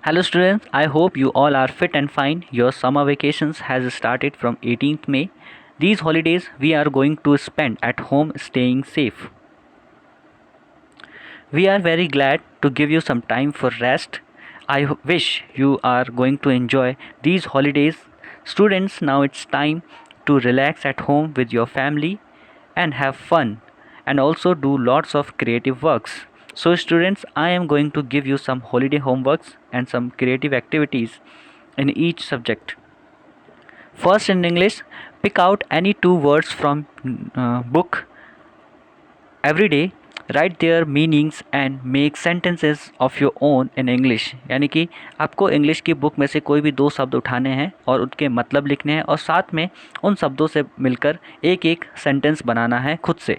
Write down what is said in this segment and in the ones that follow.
Hello students, I hope you all are fit and fine. Your summer vacations has started from 18th May. These holidays we are going to spend at home staying safe. We are very glad to give you some time for rest. I wish you are going to enjoy these holidays. Students, now it's time to relax at home with your family and have fun and also do lots of creative works. So students, I am going to give you some holiday homeworks and some creative activities in each subject. First, in English, pick out any two words from book every day. Right there meanings and make sentences of your own in English, यानी कि आपको English की book में से कोई भी दो शब्द उठाने हैं और उनके मतलब लिखने हैं और साथ में उन शब्दों से मिलकर एक एक सेंटेंस बनाना है खुद से.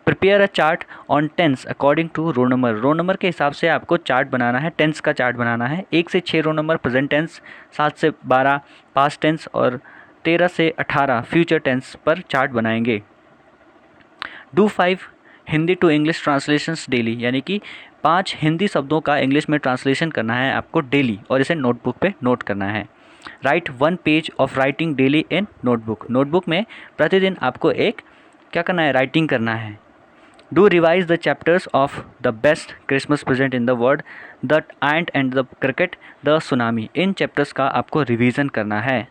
Prepare a chart on tense according to roll number के हिसाब से आपको चार्ट बनाना है. टेंस का चार्ट बनाना है. 1 से 6 रोल नंबर प्रेजेंट टेंस, 7 से 12 पास्ट टेंस और 13 से 18 फ्यूचर टेंस पर चार्ट बनाएंगे. Do 5 Hindi to English translations daily, यानी कि 5 हिंदी शब्दों का इंग्लिश में ट्रांसलेशन करना है आपको डेली और इसे नोटबुक पे नोट करना है. Right 1 page of writing daily in notebook. Notebook में प्रतिदिन आपको एक क्या करना है, राइटिंग करना है. Do revise the chapters of the best Christmas present in the world, the ant and the cricket, the tsunami. In chapters का आपको रिवीजन करना है.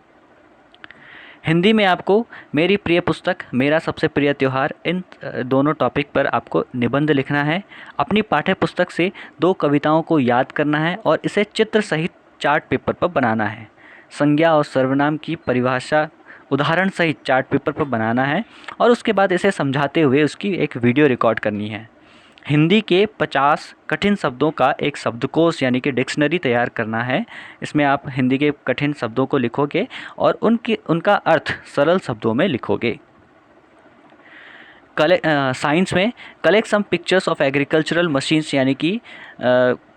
हिंदी में आपको मेरी प्रिय पुस्तक, मेरा सबसे प्रिय त्यौहार, इन दोनों टॉपिक पर आपको निबंध लिखना है. अपनी पाठ्य पुस्तक से 2 कविताओं को याद करना है और इसे चित्र सहित चार्ट पेपर पर बनाना है. संज्ञा और सर्वनाम की परिभाषा उदाहरण सहित चार्ट पेपर पर बनाना है और उसके बाद इसे समझाते हुए उसकी एक वीडियो रिकॉर्ड करनी है. हिंदी के 50 कठिन शब्दों का एक शब्दकोश यानी कि डिक्शनरी तैयार करना है. इसमें आप हिंदी के कठिन शब्दों को लिखोगे और उनका अर्थ सरल शब्दों में लिखोगे. साइंस में collect some pictures of agricultural machines, यानी कि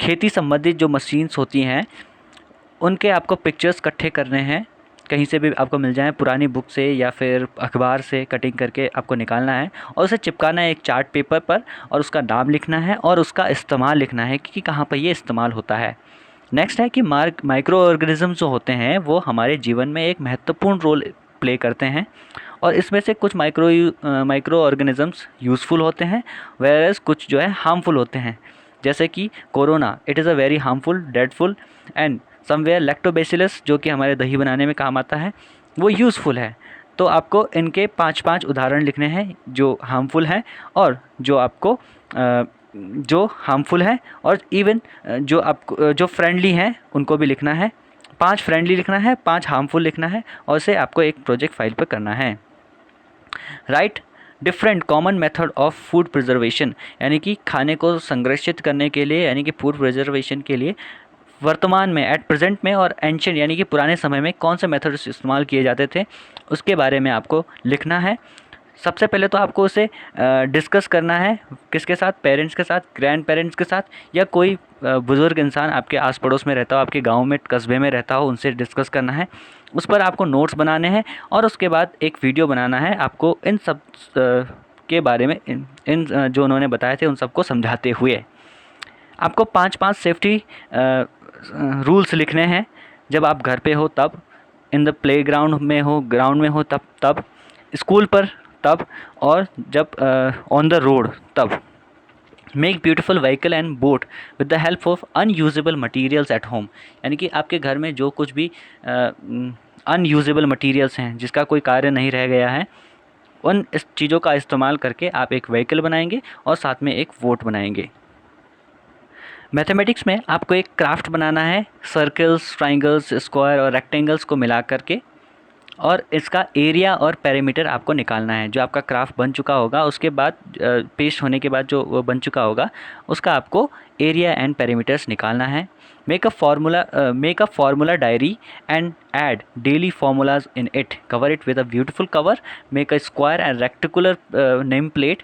खेती संबंधित जो मशीन्स होती हैं उनके आपको पिक्चर्स इकट्ठे करने हैं. कहीं से भी आपको मिल जाए, पुरानी बुक से या फिर अखबार से कटिंग करके आपको निकालना है और उसे चिपकाना है एक चार्ट पेपर पर और उसका नाम लिखना है और उसका इस्तेमाल लिखना है कि कहाँ पर ये इस्तेमाल होता है. नेक्स्ट है कि माइक्रो ऑर्गेनिज़म्स जो होते हैं वो हमारे जीवन में एक महत्वपूर्ण रोल प्ले करते हैं और इसमें से कुछ माइक्रो ऑर्गेनिज़म्स यूज़फुल होते हैं, वेयरएज कुछ जो है हार्मफुल होते हैं. जैसे कि corona, it is a very harmful, deadful and somewhere lactobacillus जो कि हमारे दही बनाने में काम आता है, वो यूज़फुल है. तो आपको इनके 5-5 उदाहरण लिखने हैं जो हार्मफुल हैं और जो आपको जो हार्मफुल हैं और इवन जो आपको जो फ्रेंडली हैं उनको भी लिखना है. 5 फ्रेंडली लिखना है, 5 हार्मफुल लिखना है और इसे आपको एक प्रोजेक्ट फाइल पर करना है. Right different common method of food preservation, यानी कि खाने को संरक्षित करने के लिए, यानी कि फूड प्रिजर्वेशन के लिए वर्तमान में एट प्रेजेंट में और एंशिएंट यानी कि पुराने समय में कौन से मेथड्स इस्तेमाल किए जाते थे उसके बारे में आपको लिखना है. सबसे पहले तो आपको उसे डिस्कस करना है. किसके साथ? पेरेंट्स के साथ, ग्रैंड पेरेंट्स के साथ या कोई बुज़ुर्ग इंसान आपके आस पड़ोस में रहता हो, आपके गांव में कस्बे में रहता हो, उनसे डिस्कस करना है. उस पर आपको नोट्स बनाने हैं और उसके बाद एक वीडियो बनाना है आपको इन सब के बारे में, इन जो उन्होंने बताए थे उन सबको समझाते हुए. आपको 5-5 सेफ्टी रूल्स लिखने हैं. जब आप घर पे हो तब, इन द प्लेग्राउंड में हो, ग्राउंड में हो तब, स्कूल पर तब और जब ऑन द रोड तब. Make beautiful vehicle and boat with the help of unusable materials at home, यानी कि आपके घर में जो कुछ भी अनयूजेबल मटीरियल्स हैं, जिसका कोई कार्य नहीं रह गया है, उन इस चीज़ों का इस्तेमाल करके आप एक व्हीकल बनाएंगे और साथ में एक बोट बनाएंगे. मैथमेटिक्स में आपको एक क्राफ्ट बनाना है, सर्कल्स, ट्राइंगल्स, स्क्वायर और रेक्टेंगल्स को मिला करके, और इसका एरिया और पेरीमीटर आपको निकालना है. जो आपका क्राफ्ट बन चुका होगा उसके बाद पेस्ट होने के बाद जो वो बन चुका होगा उसका आपको एरिया एंड पेरीमीटर्स निकालना है. Make a formula diary and add daily formulas in it, cover it with a beautiful cover, make a square and rectangular name plate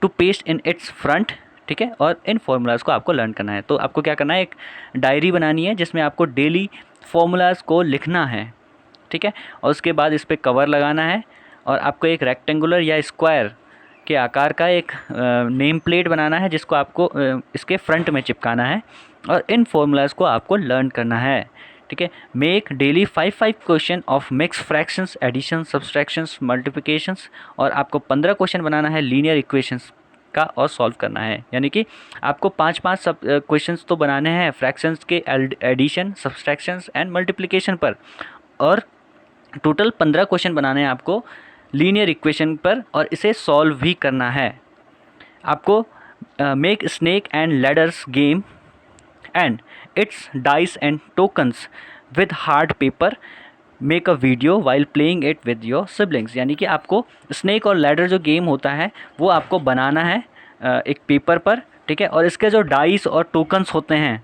to paste in its front. ठीक है, और इन फार्मूलाज़ को आपको learn करना है. तो आपको क्या करना है, एक डायरी बनानी है जिसमें आपको डेली फार्मूलाज़ को लिखना है. ठीक है, और उसके बाद इस पर कवर लगाना है और आपको एक रेक्टेंगुलर या स्क्वायर के आकार का एक नेम प्लेट बनाना है जिसको आपको इसके फ्रंट में चिपकाना है. और इन फॉर्मूलाज को आपको लर्न करना है, ठीक है। Make daily 5 question of mix fractions, addition, subtractions, multiplications, और आपको 15 क्वेश्चन बनाना है लीनियर इक्वेशंस का और सॉल्व करना है। यानी कि आपको 5 सब क्वेश्चंस तो बनाने हैं फ्रैक्शंस के, एडिशन, सब्सट्रैक्शंस एंड मल्टीप्लिकेशन पर, और टोटल 15 क्वेश्चन बनाने हैं आपको लीनियर इक्वेशन पर, और इसे सॉल्व भी करना है। आपको make snake and ladders game and it's dice and tokens with hard paper, make a video while playing it with your siblings. यानी कि आपको स्नेक और लैडर जो गेम होता है वो आपको बनाना है एक पेपर पर, ठीक है। और इसके जो डाइस और टोकन्स होते हैं,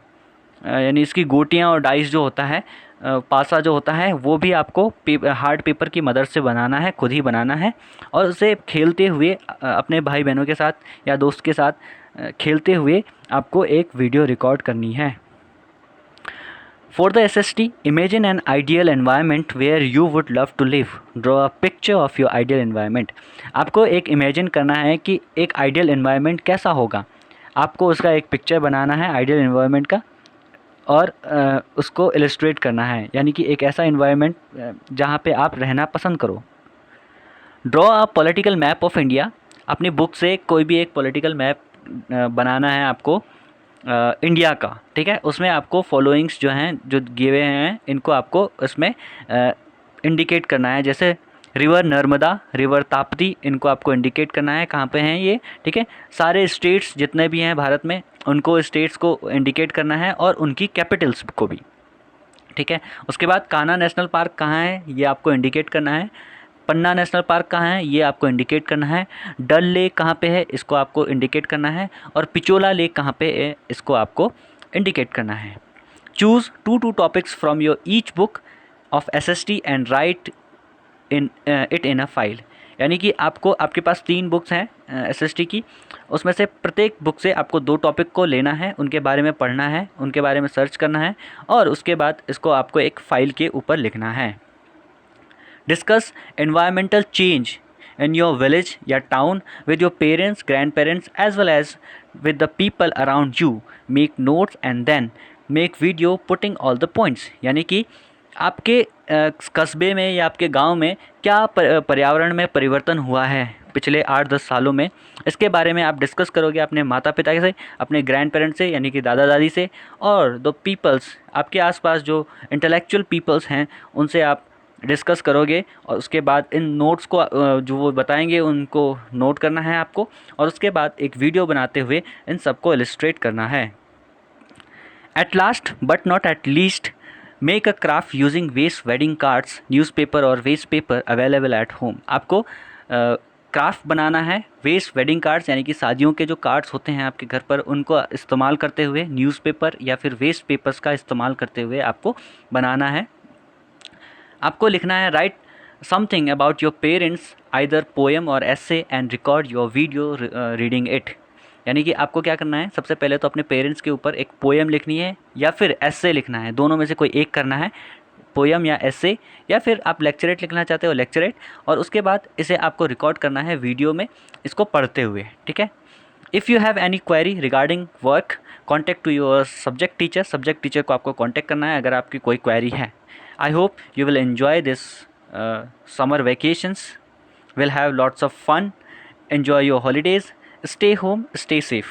यानी इसकी गोटियां और डाइस जो होता है, पासा जो होता है, वो भी आपको हार्ड पेपर की मदद से बनाना है, खुद ही बनाना है, और उसे खेलते हुए अपने भाई बहनों के साथ या दोस्त के साथ खेलते हुए आपको एक वीडियो रिकॉर्ड करनी है। For the SST, imagine an ideal environment where you would love to live. Draw a picture of your ideal environment. आपको एक इमेजिन करना है कि एक आइडियल एनवायरनमेंट कैसा होगा। आपको उसका एक पिक्चर बनाना है आइडियल एनवायरनमेंट का, और उसको इलस्ट्रेट करना है, यानी कि एक ऐसा एनवायरनमेंट जहाँ पे आप रहना पसंद करो। Draw a political map of India. अपनी बुक से कोई भी एक पॉलिटिकल मैप बनाना है आपको इंडिया का, ठीक है। उसमें आपको फॉलोइंग्स जो हैं, जो गिवे हैं, इनको आपको उसमें इंडिकेट करना है। जैसे रिवर नर्मदा, रिवर ताप्ती, इनको आपको इंडिकेट करना है कहाँ पे हैं ये, ठीक है। सारे स्टेट्स जितने भी हैं भारत में, उनको स्टेट्स को इंडिकेट करना है, और उनकी कैपिटल्स को भी, ठीक है। उसके बाद कान्हा नेशनल पार्क कहाँ है ये आपको इंडिकेट करना है। पन्ना नेशनल पार्क कहाँ है ये आपको इंडिकेट करना है। डल लेक कहाँ पे है इसको आपको इंडिकेट करना है, और पिचोला लेक कहाँ पे है इसको आपको इंडिकेट करना है। Choose 2 topics from your each book of SST and right in it in a file. यानी कि आपको, आपके पास 3 बुक्स हैं SST की, उसमें से प्रत्येक बुक से आपको 2 टॉपिक को लेना है, उनके बारे में पढ़ना है, उनके बारे में सर्च करना है, और उसके बाद इसको आपको एक फ़ाइल के ऊपर लिखना है। Discuss environmental change in your village या town with your parents, grand parents as well as with the people around you. Make notes and then make video putting all the points. यानी कि आपके कस्बे में या आपके गांव में क्या पर्यावरण में परिवर्तन हुआ है पिछले 8-10 सालों में, इसके बारे में आप डिस्कस करोगे अपने माता पिता से, अपने ग्रैंड पेरेंट्स से यानी कि दादा दादी से, और द पीपल्स, आपके आसपास जो इंटेलेक्चुअल पीपल्स हैं उनसे आप डिस्कस करोगे। और उसके बाद इन नोट्स को जो वो बताएंगे उनको नोट करना है आपको, और उसके बाद एक वीडियो बनाते हुए इन सबको इलस्ट्रेट करना है। At last but not at least, make a craft using waste wedding cards, newspaper और waste paper available at home. आपको क्राफ्ट बनाना है वेस्ट वेडिंग कार्ड्स, यानी कि शादियों के जो कार्ड्स होते हैं आपके घर पर, उनको इस्तेमाल करते हुए, न्यूज़पेपर या फिर वेस्ट पेपर्स का इस्तेमाल करते हुए आपको बनाना है। आपको लिखना है write something about your parents, either poem और essay, and record your video reading it. यानी कि आपको क्या करना है, सबसे पहले तो अपने पेरेंट्स के ऊपर एक पोएम लिखनी है या फिर एसे लिखना है, दोनों में से कोई एक करना है, पोएम या एसे, या फिर आप लेक्चरेट लिखना चाहते हो लेक्चरेट, और उसके बाद इसे आपको रिकॉर्ड करना है वीडियो में इसको पढ़ते हुए, ठीक है। If you have any query regarding work, contact to your subject teacher. Subject teacher को आपको कॉन्टैक्ट करना है अगर आपकी कोई क्वेरी है। I hope you will enjoy this summer vacations. Will have lots of fun. Enjoy your holidays. Stay home, stay safe.